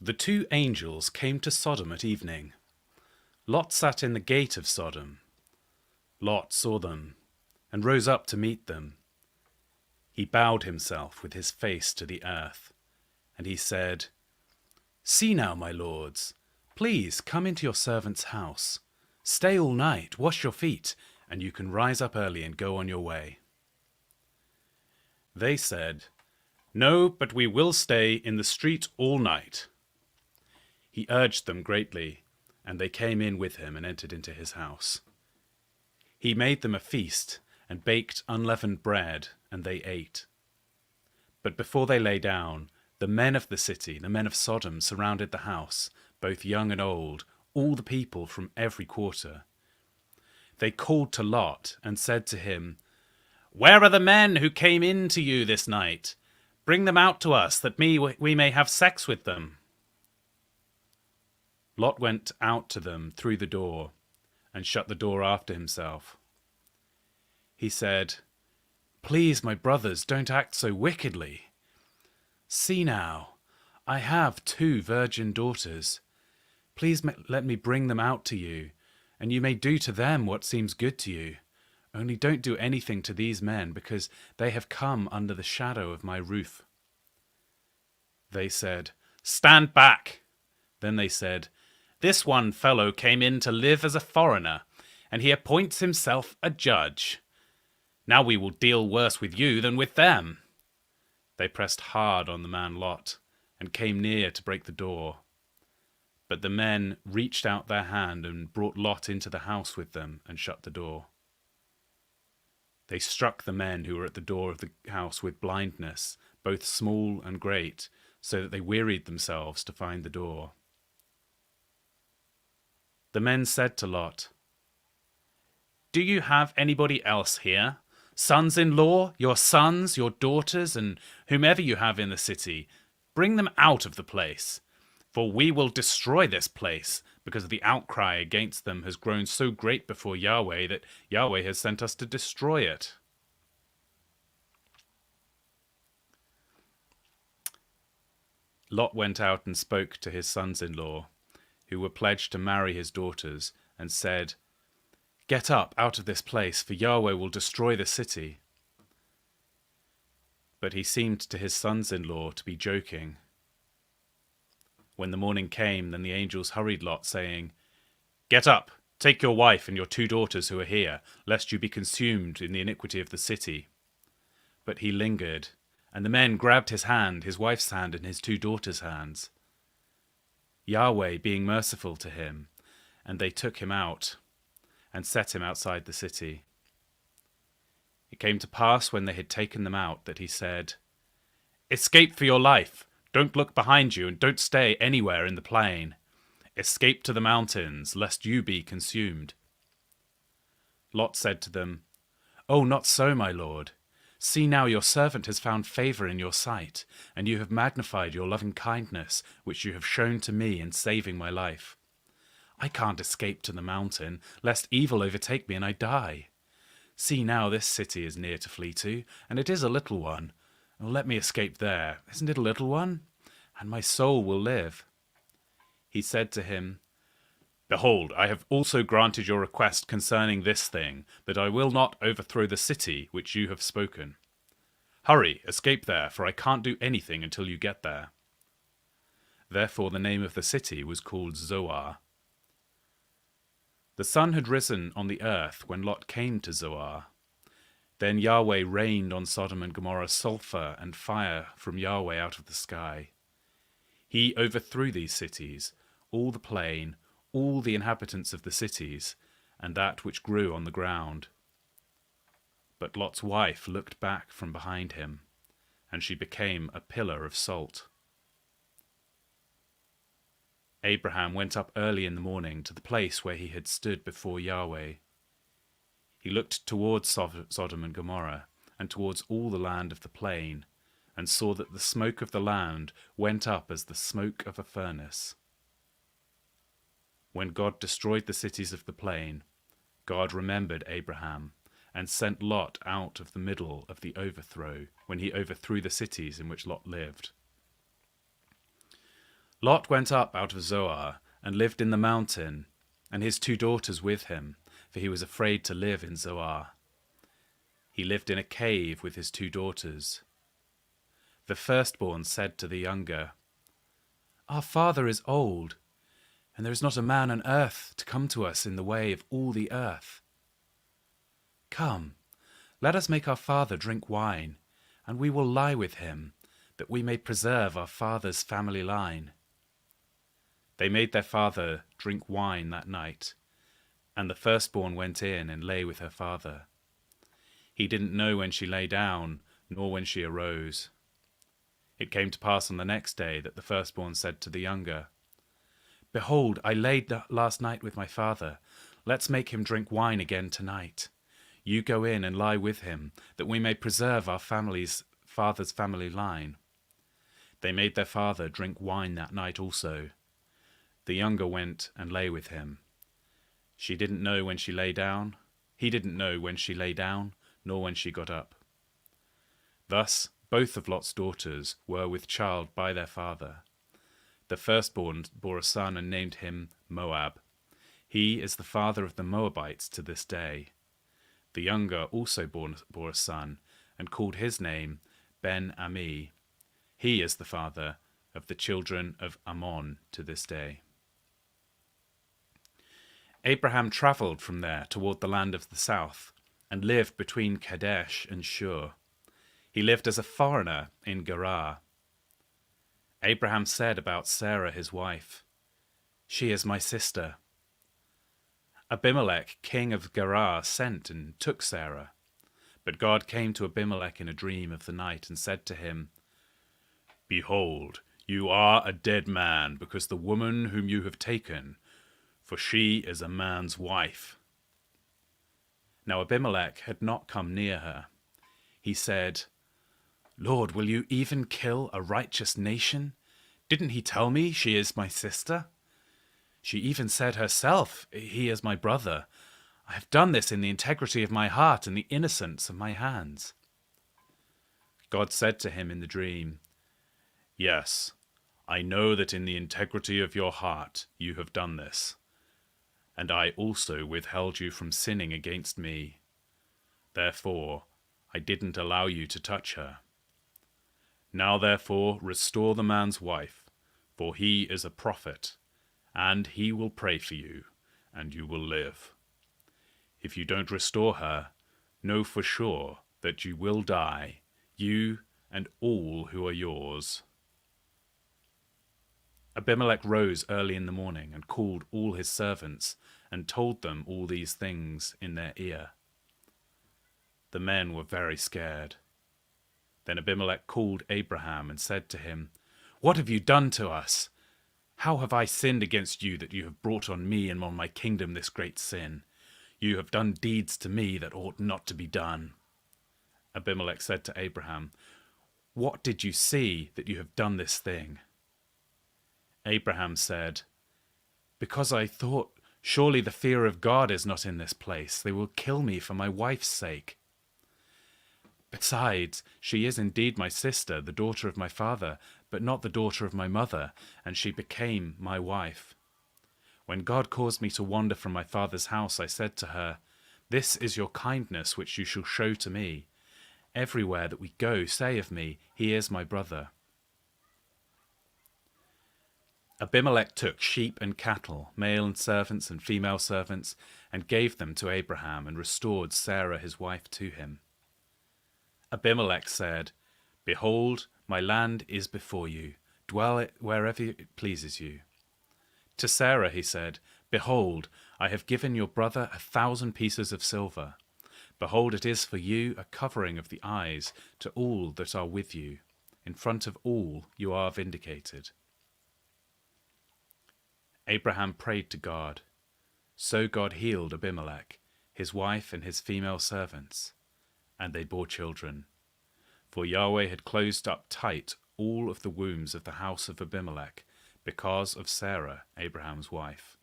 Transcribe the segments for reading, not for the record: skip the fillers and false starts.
The two angels came to Sodom at evening. Lot sat in the gate of Sodom. Lot saw them and rose up to meet them. He bowed himself with his face to the earth, and he said, "See now, my lords, please come into your servant's house. Stay all night, wash your feet, and you can rise up early and go on your way." They said, "No, but we will stay in the street all night." He urged them greatly, and they came in with him and entered into his house. He made them a feast and baked unleavened bread, and they ate. But before they lay down, the men of the city, the men of Sodom, surrounded the house, both young and old, all the people from every quarter. They called to Lot and said to him, "Where are the men who came in to you this night? Bring them out to us, that we may have sex with them." Lot went out to them through the door and shut the door after himself. He said, "Please, my brothers, don't act so wickedly. See now, I have 2 virgin daughters. Please let me bring them out to you, and you may do to them what seems good to you. Only don't do anything to these men, because they have come under the shadow of my roof." They said, "Stand back." Then they said, "This one fellow came in to live as a foreigner, and he appoints himself a judge. Now we will deal worse with you than with them." They pressed hard on the man Lot and came near to break the door. But the men reached out their hand and brought Lot into the house with them and shut the door. They struck the men who were at the door of the house with blindness, both small and great, so that they wearied themselves to find the door. The men said to Lot, "Do you have anybody else here? Sons-in-law, your sons, your daughters, and whomever you have in the city? Bring them out of the place, for we will destroy this place, because the outcry against them has grown so great before Yahweh that Yahweh has sent us to destroy it." Lot went out and spoke to his sons-in-law, who were pledged to marry his daughters, and said, "Get up out of this place, for Yahweh will destroy the city." But he seemed to his sons-in-law to be joking. When the morning came, then the angels hurried Lot, saying, "Get up, take your wife and your 2 daughters who are here, lest you be consumed in the iniquity of the city." But he lingered, and the men grabbed his hand, his wife's hand, and his 2 daughters' hands, Yahweh being merciful to him, and they took him out and set him outside the city. It came to pass when they had taken them out that he said, "Escape for your life. Don't look behind you, and don't stay anywhere in the plain. Escape to the mountains, lest you be consumed." Lot said to them, "Oh, not so, my lord. See now, your servant has found favor in your sight, and you have magnified your loving kindness, which you have shown to me in saving my life. I can't escape to the mountain, lest evil overtake me and I die. See now, this city is near to flee to, and it is a little one. Oh, let me escape there. Isn't it a little one? And my soul will live." He said to him, "Behold, I have also granted your request concerning this thing, that I will not overthrow the city which you have spoken. Hurry, escape there, for I can't do anything until you get there." Therefore the name of the city was called Zoar. The sun had risen on the earth when Lot came to Zoar. Then Yahweh rained on Sodom and Gomorrah sulfur and fire from Yahweh out of the sky. He overthrew these cities, all the plain, all the inhabitants of the cities, and that which grew on the ground. But Lot's wife looked back from behind him, and she became a pillar of salt. Abraham went up early in the morning to the place where he had stood before Yahweh. He looked towards Sodom and Gomorrah, and towards all the land of the plain, and saw that the smoke of the land went up as the smoke of a furnace. When God destroyed the cities of the plain, God remembered Abraham, and sent Lot out of the middle of the overthrow, when he overthrew the cities in which Lot lived. Lot went up out of Zoar and lived in the mountain, and his 2 daughters with him, for he was afraid to live in Zoar. He lived in a cave with his 2 daughters. The firstborn said to the younger, "Our father is old, and there is not a man on earth to come to us in the way of all the earth. Come, let us make our father drink wine, and we will lie with him, that we may preserve our father's family line." They made their father drink wine that night, and the firstborn went in and lay with her father. He didn't know when she lay down, nor when she arose. It came to pass on the next day that the firstborn said to the younger, "Behold, I laid last night with my father. Let's make him drink wine again tonight. You go in and lie with him, that we may preserve our father's family line." They made their father drink wine that night also. The younger went and lay with him. She didn't know when she lay down. He didn't know when she lay down, nor when she got up. Thus both of Lot's daughters were with child by their father. The firstborn bore a son and named him Moab. He is the father of the Moabites to this day. The younger also bore a son and called his name Ben-Ami. He is the father of the children of Ammon to this day. Abraham travelled from there toward the land of the south and lived between Kadesh and Shur. He lived as a foreigner in Gerar. Abraham said about Sarah his wife, "She is my sister." Abimelech, king of Gerar, sent and took Sarah. But God came to Abimelech in a dream of the night and said to him, "Behold, you are a dead man because the woman whom you have taken, for she is a man's wife." Now Abimelech had not come near her. He said, "Lord, will you even kill a righteous nation? Didn't he tell me she is my sister? She even said herself, 'He is my brother.' I have done this in the integrity of my heart and the innocence of my hands." God said to him in the dream, "Yes, I know that in the integrity of your heart you have done this, and I also withheld you from sinning against me. Therefore, I didn't allow you to touch her. Now therefore restore the man's wife, for he is a prophet, and he will pray for you, and you will live. If you don't restore her, know for sure that you will die, you and all who are yours." Abimelech rose early in the morning and called all his servants and told them all these things in their ear. The men were very scared. Then Abimelech called Abraham and said to him, "What have you done to us? How have I sinned against you that you have brought on me and on my kingdom this great sin? You have done deeds to me that ought not to be done." Abimelech said to Abraham, "What did you see that you have done this thing?" Abraham said, "Because I thought, surely the fear of God is not in this place. They will kill me for my wife's sake. Besides, she is indeed my sister, the daughter of my father, but not the daughter of my mother, and she became my wife. When God caused me to wander from my father's house, I said to her, 'This is your kindness which you shall show to me. Everywhere that we go, say of me, he is my brother.'" Abimelech took sheep and cattle, male and servants and female servants, and gave them to Abraham and restored Sarah his wife to him. Abimelech said, "Behold, my land is before you. Dwell it wherever it pleases you." To Sarah he said, "Behold, I have given your brother 1,000 pieces of silver. Behold, it is for you a covering of the eyes to all that are with you. In front of all you are vindicated." Abraham prayed to God. So God healed Abimelech, his wife and his female servants, and they bore children. For Yahweh had closed up tight all of the wombs of the house of Abimelech because of Sarah, Abraham's wife.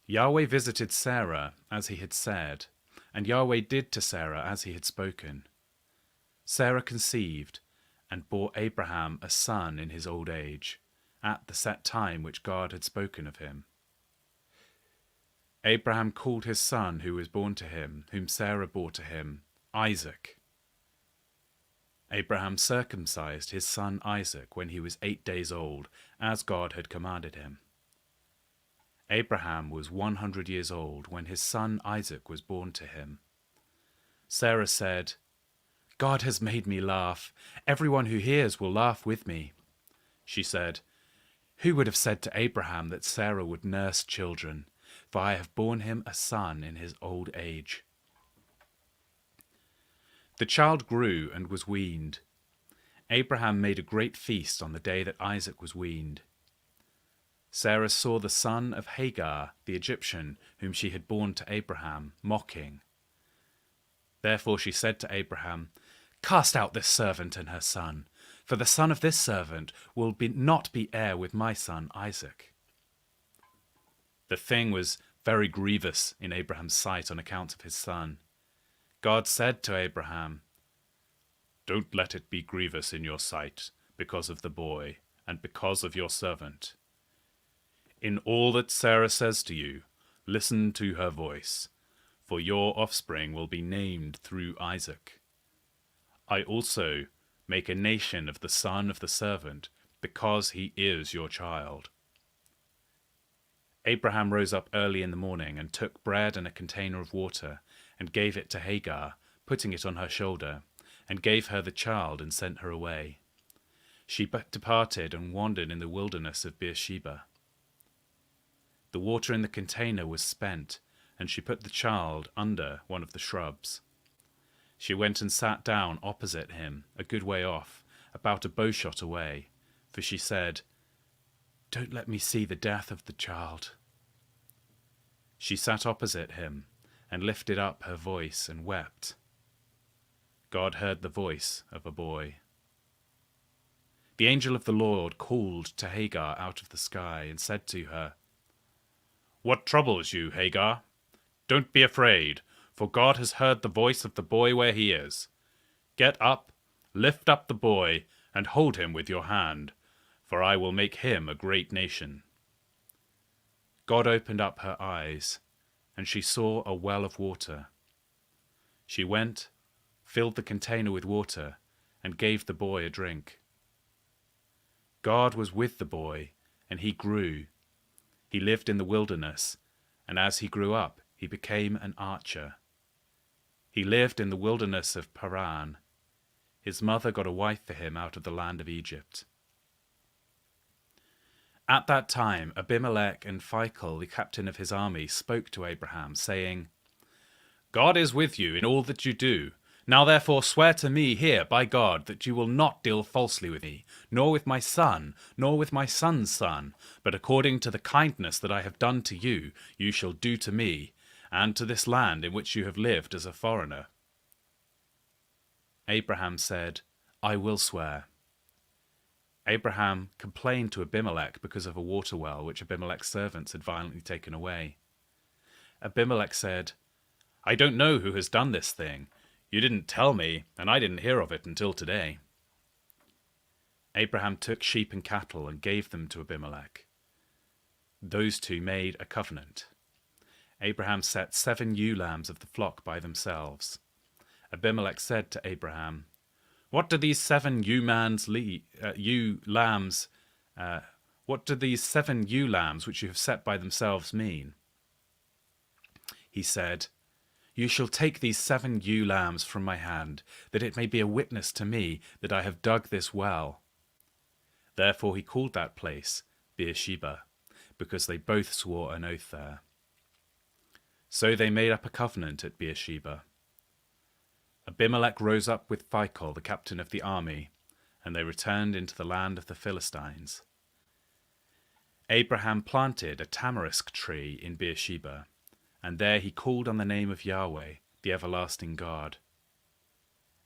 Yahweh visited Sarah as he had said, and Yahweh did to Sarah as he had spoken. Sarah conceived, and bore Abraham a son in his old age, at the set time which God had spoken of him. Abraham called his son who was born to him, whom Sarah bore to him, Isaac. Abraham circumcised his son Isaac when he was 8 days old, as God had commanded him. Abraham was 100 years old when his son Isaac was born to him. Sarah said, "God has made me laugh. Everyone who hears will laugh with me." She said, "Who would have said to Abraham that Sarah would nurse children? For I have borne him a son in his old age." The child grew and was weaned. Abraham made a great feast on the day that Isaac was weaned. Sarah saw the son of Hagar, the Egyptian, whom she had borne to Abraham, mocking. Therefore she said to Abraham, "Cast out this servant and her son, for the son of this servant will not be heir with my son Isaac." The thing was very grievous in Abraham's sight on account of his son. God said to Abraham, "Don't let it be grievous in your sight because of the boy and because of your servant. In all that Sarah says to you, listen to her voice, for your offspring will be named through Isaac. I also make a nation of the son of the servant, because he is your child." Abraham rose up early in the morning and took bread and a container of water and gave it to Hagar, putting it on her shoulder, and gave her the child and sent her away. She departed and wandered in the wilderness of Beersheba. The water in the container was spent, and she put the child under one of the shrubs. She went and sat down opposite him, a good way off, about a bowshot away, for she said, "Don't let me see the death of the child." She sat opposite him and lifted up her voice and wept. God heard the voice of a boy. The angel of the Lord called to Hagar out of the sky and said to her, "What troubles you, Hagar? Don't be afraid, for God has heard the voice of the boy where he is. Get up, lift up the boy, and hold him with your hand, for I will make him a great nation." God opened up her eyes, and she saw a well of water. She went, filled the container with water, and gave the boy a drink. God was with the boy, and he grew. He lived in the wilderness, and as he grew up, he became an archer. He lived in the wilderness of Paran. His mother got a wife for him out of the land of Egypt. At that time, Abimelech and Phicol, the captain of his army, spoke to Abraham, saying, "God is with you in all that you do. Now therefore swear to me here by God that you will not deal falsely with me, nor with my son, nor with my son's son, but according to the kindness that I have done to you, you shall do to me, and to this land in which you have lived as a foreigner." Abraham said, "I will swear." Abraham complained to Abimelech because of a water well which Abimelech's servants had violently taken away. Abimelech said, "I don't know who has done this thing. You didn't tell me, and I didn't hear of it until today." Abraham took sheep and cattle and gave them to Abimelech. Those two made a covenant. Abraham set 7 ewe lambs of the flock by themselves. Abimelech said to Abraham, What do these 7 ewe lambs which you have set by themselves mean?" He said, "You shall take these 7 ewe lambs from my hand, that it may be a witness to me that I have dug this well." Therefore he called that place Beersheba, because they both swore an oath there. So they made up a covenant at Beersheba. Abimelech rose up with Phicol, the captain of the army, and they returned into the land of the Philistines. Abraham planted a tamarisk tree in Beersheba, and there he called on the name of Yahweh, the everlasting God.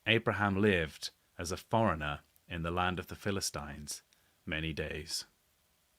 Abraham lived as a foreigner in the land of the Philistines many days.